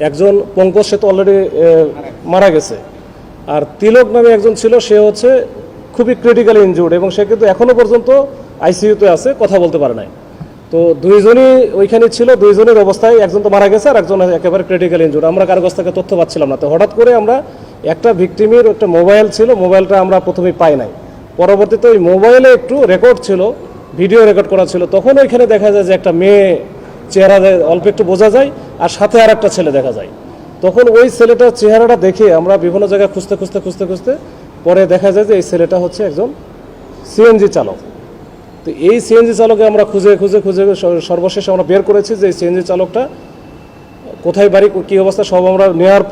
একজন পঙ্কজ, সে তো অলরেডি মারা গেছে, আর তিলক নামে একজন ছিল, সে হচ্ছে খুবই ক্রিটিক্যালি ইনজুর্ড এবং সে কিন্তু এখনও পর্যন্ত আইসিইউতে আছে, কথা বলতে পারে নাই। তো দুইজনই ওইখানে ছিল, দুইজনের অবস্থায় একজন তো মারা গেছে আর একজন একেবারে ক্রিটিক্যাল ইনজুর্ড। আমরা কারো কাছ থেকে তথ্য পাচ্ছিলাম না। তো হঠাৎ করে আমরা একটা ভিকটিমের একটা মোবাইল ছিল, মোবাইলটা আমরা প্রথমেই পাই নাই। পরবর্তীতে ওই মোবাইলে একটু রেকর্ড ছিল, ভিডিও রেকর্ড করা ছিল। তখন ওইখানে দেখা যায় যে একটা মেয়ে চেহারা অল্প একটু বোঝা যায়, আর সাথে আর একটা ছেলে দেখা যায়। তখন ওই ছেলেটার চেহারাটা দেখে আমরা বিভিন্ন জায়গায় খুঁজতে খুঁজতে খুঁজতে খুঁজতে পরে দেখা যায় যে এই ছেলেটা হচ্ছে একজন সিএনজি চালক। তো এই সিএনজি চালকে আমরা খুঁজে খুঁজে খুঁজে সর্বশেষে আমরা বের করেছি যে এই সিএনজি চালকটা কোথায় বাড়ি, কী অবস্থা, সব আমরা নেওয়ার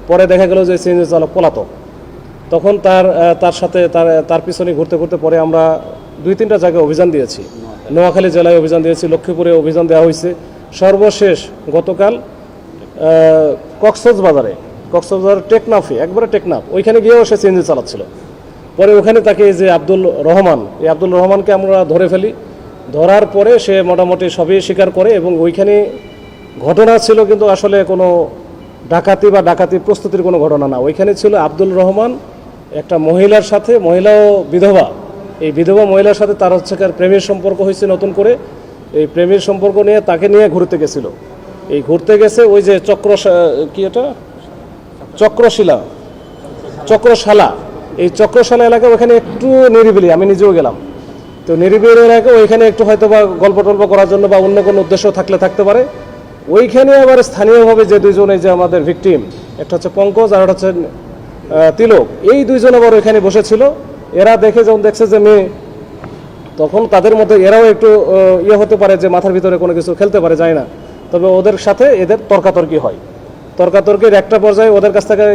পরে দেখা গেল যে সিএনজি চালক পলাতক। তখন তার সাথে তার পিছনে ঘুরতে ঘুরতে পরে আমরা 2-3টা জায়গায় অভিযান দিয়েছি। নোয়াখালী জেলায় অভিযান দিয়েছি, লক্ষ্মীপুরে অভিযান দেওয়া হয়েছে। সর্বশেষ গতকাল কক্সবাজারে টেকনাফে, একবারে টেকনাফ, ওইখানে গিয়েও সে সিএনজি চালাচ্ছিল। পরে ওখানে তাকে যে আব্দুল রহমানকে আমরা ধরে ফেলি। ধরার পরে সে মোটামুটি সবই স্বীকার করে এবং ওইখানে ঘটনা ছিল কিন্তু আসলে কোনো ডাকাতি প্রস্তুতির কোনো ঘটনা না। ওইখানে ছিল আব্দুল রহমান একটা মহিলার সাথে, মহিলাও বিধবা, এই বিধবা মহিলার সাথে তার হচ্ছে প্রেমের সম্পর্ক হয়েছে নতুন করে। এই প্রেমের সম্পর্ক নিয়ে তাকে নিয়ে ঘুরতে গেছিল। এই ঘুরতে গেছে ওই যে চক্রশালা, এই চক্রশালা এলাকা, ওখানে একটু নিরিবিলি, আমি নিজেও গেলাম। তো নিরিবিলি এলাকা, ওইখানে একটু হয়তো বা গল্প টল্প করার জন্য বা অন্য কোনো উদ্দেশ্য থাকতে পারে। ওইখানে আবার স্থানীয়ভাবে যে দুইজন, এই যে আমাদের ভিকটিম, একটা হচ্ছে পঙ্কজ আর একটা হচ্ছে তিলক, এই দুইজন আবার ওইখানে বসেছিল। এরা যখন দেখছে যে মেয়ে, তখন তাদের মধ্যে এরাও একটু হতে পারে যে মাথার ভিতরে কোনো কিছু খেলতে পারে, যায় না। তবে ওদের সাথে এদের তর্কাতর্কি হয়। তর্কাতর্কির একটা পর্যায়ে ওদের কাছ থেকে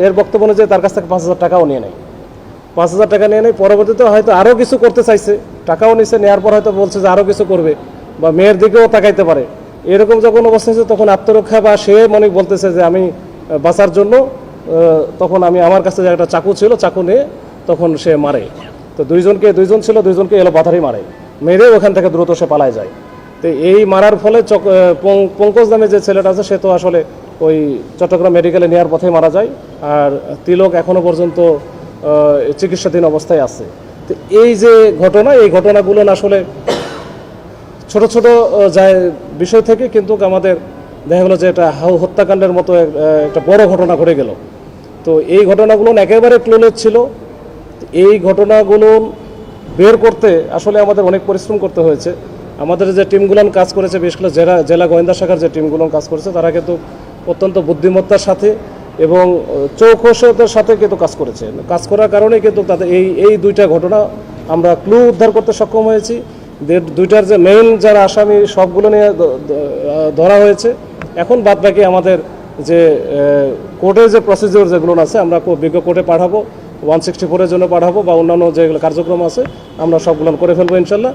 এর বক্তব্য অনুযায়ী তার কাছ থেকে 5,000 টাকাও নিয়ে নেয়। 5,000 টাকা নিয়ে নেয়। পরবর্তীতে হয়তো আরও কিছু করতে চাইছে, টাকাও নিছে, নেওয়ার পর হয়তো বলছে যে আরও কিছু করবে বা মেয়ের দিকেও তাকাইতে পারে। এরকম যখন অবস্থা হয়েছে তখন আত্মরক্ষা বা সে মনে বলতেছে যে আমি বাঁচার জন্য, তখন আমার কাছে যে একটা চাকু ছিল, চাকু নিয়ে তখন সে মারে। তো দুইজনকে এলো পাথারি মারে, মেরে ওখান থেকে দ্রুত সে পালায় যায়। তো এই মারার ফলে পঙ্কজ নামে যে ছেলেটা আছে, সে তো আসলে ওই চট্টগ্রাম মেডিকেলে নেওয়ার পথে মারা যায়। আর তিলক এখনও পর্যন্ত চিকিৎসাধীন অবস্থায় আছে। তো এই যে ঘটনা, এই ঘটনাগুলো আসলে ছোট ছোট বিষয় থেকে কিন্তু আমাদের দেখা গেলো যে এটা হত্যাকাণ্ডের মতো একটা বড় ঘটনা ঘটে গেল। তো এই ঘটনাগুলো একেবারে ক্লোলেজ ছিল। এই ঘটনাগুলো বের করতে আসলে আমাদের অনেক পরিশ্রম করতে হয়েছে। আমাদের যে টিমগুলো কাজ করেছে, বিশেষ করে জেলা গোয়েন্দা শাখার যে টিমগুলো কাজ করেছে, তারা কিন্তু অত্যন্ত বুদ্ধিমত্তার সাথে এবং চৌকসতার সাথে কিন্তু কাজ করার কারণে কিন্তু তাদের এই দুইটা ঘটনা আমরা ক্লু উদ্ধার করতে সক্ষম হয়েছি। দুইটার যে মেইন যারা আসামি, সবগুলো নিয়ে ধরা হয়েছে। এখন বাদবাকি আমাদের যে কোর্টের যে প্রসিডিওর যেগুলো আছে, আমরা বিজ্ঞ কোর্টে পাঠাবো, 164-এর জন্য পাঠাবো বা অন্যান্য যেগুলো কার্যক্রম আছে আমরা সবগুলো করে ফেলবো ইনশাল্লাহ।